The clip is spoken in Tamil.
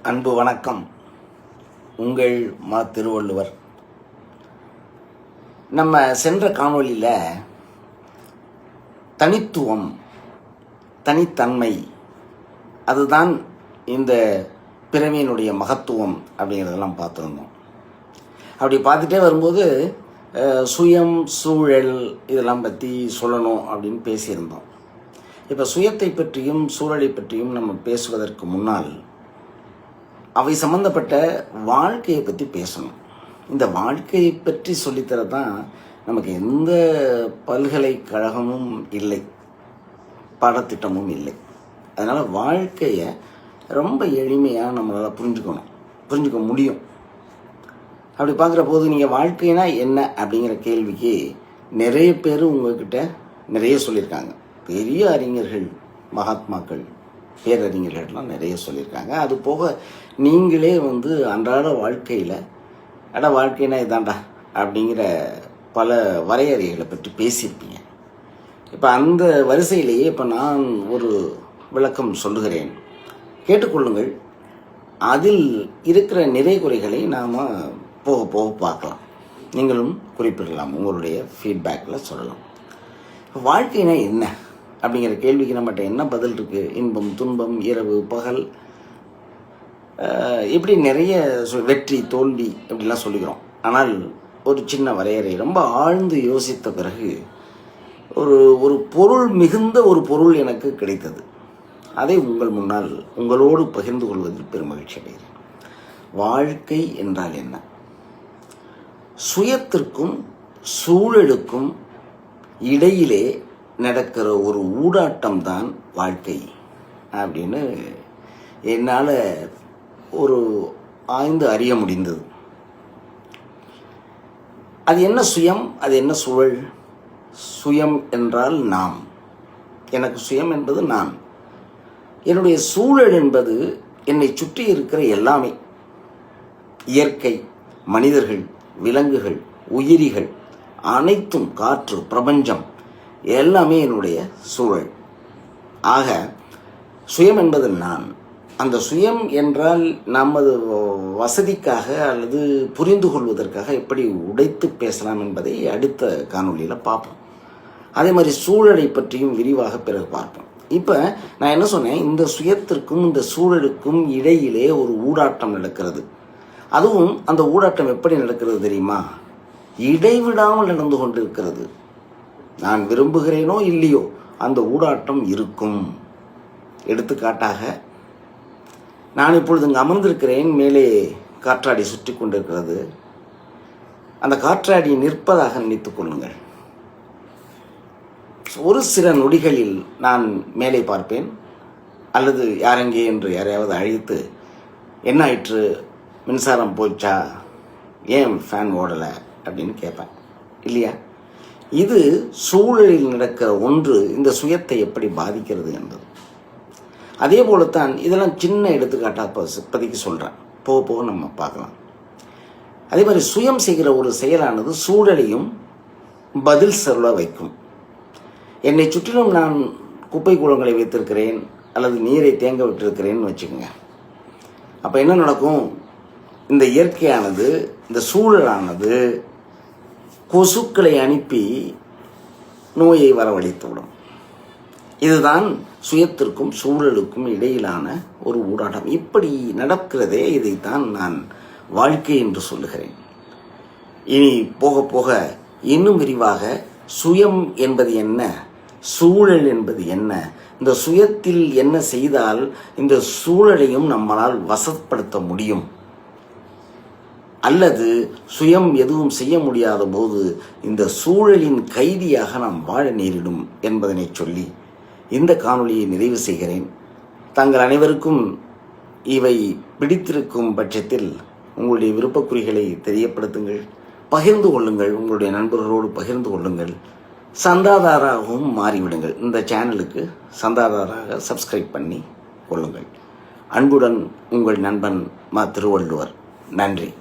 அன்பு வணக்கம். உங்கள் மா. திருவள்ளுவர். நம்ம சென்ற காணொளியில் தனித்துவம், தனித்தன்மை, அதுதான் இந்த பிறவியினுடைய மகத்துவம் அப்படிங்கிறதெல்லாம் பார்த்துருந்தோம். அப்படி பார்த்துட்டே வரும்போது சுயம், சூழல் இதெல்லாம் பற்றி சொல்லணும் அப்படின்னு பேசியிருந்தோம். இப்போ சுயத்தை பற்றியும் சூழலை பற்றியும் நம்ம பேசுவதற்கு முன்னால் அவை சம்பந்தப்பட்ட வாழ்க்கையை பற்றி பேசணும். இந்த வாழ்க்கையை பற்றி சொல்லித்தரதான் நமக்கு எந்த பல்கலைக்கழகமும் இல்லை, பாடத்திட்டமும் இல்லை. அதனால் வாழ்க்கையை ரொம்ப எளிமையாக நம்மளால் புரிஞ்சுக்க முடியும். அப்படி பார்க்குற போது நீங்கள் வாழ்க்கைனா என்ன அப்படிங்கிற கேள்விக்கு நிறைய பேர் உங்ககிட்ட நிறைய சொல்லியிருக்காங்க. பெரிய அறிஞர்கள், மகாத்மாக்கள், பேரறிஞர்கள்லாம் நிறைய சொல்லியிருக்காங்க. அது போக நீங்களே அன்றாட வாழ்க்கையில் வாழ்க்கைனா இதாண்டா அப்படிங்கிற பல வரையறைகளை பற்றி பேசியிருப்பீங்க. இப்போ அந்த வரிசையிலேயே இப்போ நான் ஒரு விளக்கம் சொல்லுகிறேன், கேட்டுக்கொள்ளுங்கள். அதில் இருக்கிற நிறை குறைகளை நாம் போக போக பார்க்கலாம். நீங்களும் குறிப்பிடலாம், உங்களுடைய ஃபீட்பேக்கில் சொல்லலாம். வாழ்க்கைனா என்ன அப்படிங்கிற கேள்விக்கு நம்மகிட்ட என்ன பதில் இருக்குது? இன்பம், துன்பம், இரவு, பகல், இப்படி நிறைய வெற்றி, தோல்வி இப்படிலாம் சொல்லிக்கிறோம். ஆனால் ஒரு சின்ன வரையறை ரொம்ப ஆழ்ந்து யோசித்த பிறகு ஒரு பொருள் மிகுந்த ஒரு பொருள் எனக்கு கிடைத்தது. அதை உங்கள் முன்னால் உங்களோடு பகிர்ந்து கொள்வதில் பெருமகிழ்ச்சி அடைகிறேன். வாழ்க்கை என்றால் என்ன? சுயத்திற்கும் சூழலுக்கும் இடையிலே நடக்கிற ஒரு ஊடாட்டம் தான் வாழ்க்கை அப்படின்னு என்னால் ஒரு ஆய்ந்து அறிய முடிந்தது. அது என்ன சுயம், அது என்ன சூழல்? சுயம் என்றால் நாம், எனக்கு சுயம் என்பது நான். என்னுடைய சூழல் என்பது என்னை சுற்றி இருக்கிற எல்லாமே, இயற்கை, மனிதர்கள், விலங்குகள், உயிரிகள் அனைத்தும், காற்று, பிரபஞ்சம் எல்லாமே என்னுடைய சூழல். ஆக சுயம் என்பது நான். அந்த சுயம் என்றால் நமது வசதிக்காக அல்லது புரிந்து கொள்வதற்காக எப்படி உடைத்து பேசலாம் என்பதை அடுத்த காணொலியில் பார்ப்போம். அதே மாதிரி சூழலை பற்றியும் விரிவாக பிறகு பார்ப்போம். இப்போ நான் என்ன சொன்னேன், இந்த சுயத்திற்கும் இந்த சூழலுக்கும் இடையிலே ஒரு ஊடாட்டம் நடக்கிறது. அதுவும் அந்த ஊடாட்டம் எப்படி நடக்கிறது தெரியுமா? இடைவிடாமல் நடந்து கொண்டு இருக்கிறது. நான் விரும்புகிறேனோ இல்லையோ அந்த ஊடாட்டம் இருக்கும். எடுத்துக்காட்டாக, நான் இப்பொழுது இங்கே அமர்ந்திருக்கிறேன், மேலே காற்றாடி சுற்றி கொண்டிருக்கிறது. அந்த காற்றாடி நிற்பதாக நினைத்துக் கொள்ளுங்கள். ஒரு சில நொடிகளில் நான் மேலே பார்ப்பேன், அல்லது யாரெங்கே என்று யாரையாவது அழைத்து, என்ன ஆயிற்று, மின்சாரம் போச்சா, ஏன் ஃபேன் ஓடலை அப்படின்னு கேட்பேன், இல்லையா? இது சூழலில் நடக்கிற ஒன்று இந்த சுயத்தை எப்படி பாதிக்கிறது என்பது. அதே போலத்தான் இதெல்லாம் சின்ன எடுத்துக்காட்டாக இப்போதைக்கு சொல்கிறேன், போக போக நம்ம பார்க்கலாம். அதே மாதிரி சுயம் செய்கிற ஒரு செயலானது சூழலையும் பதில் சொல்ல வைக்கும். என்னை சுற்றிலும் நான் குப்பை கூலங்களை வைத்திருக்கிறேன் அல்லது நீரை தேங்க விட்டிருக்கிறேன்னு வச்சுக்கோங்க. அப்போ என்ன நடக்கும்? இந்த இயற்கையானது, இந்த சூழலானது கொசுக்களை அனுப்பி நோயை வரவழைத்துவிடும். இதுதான் சுயத்திற்கும் சூழலுக்கும் இடையிலான ஒரு ஊடாட்டம். இப்படி நடக்கிறதே, இதைத்தான் நான் வாழ்க்கை என்று சொல்லுகிறேன். இனி போக போக இன்னும் விரிவாக சுயம் என்பது என்ன, சூழல் என்பது என்ன, இந்த சுயத்தில் என்ன செய்தால் இந்த சூழலையும் நம்மளால் வசப்படுத்த முடியும், அல்லது சுயம் எதுவும் செய்ய முடியாத போது இந்த சூழலின் கைதியாக நாம் வாழ நேரிடும் என்பதனை சொல்லி இந்த காணொளியை நிறைவு செய்கிறேன். தங்கள் அனைவருக்கும் இவை பிடித்திருக்கும் பட்சத்தில் உங்களுடைய விருப்பக்குறிகளை தெரியப்படுத்துங்கள், பகிர்ந்து கொள்ளுங்கள், உங்களுடைய நண்பர்களோடு பகிர்ந்து கொள்ளுங்கள், சந்தாதாரராகவும் மாறிவிடுங்கள். இந்த சேனலுக்கு சந்தாதாரராக சப்ஸ்கிரைப் பண்ணி கொள்ளுங்கள். அன்புடன் உங்கள் நண்பன் மா. திருவள்ளுவர். நன்றி.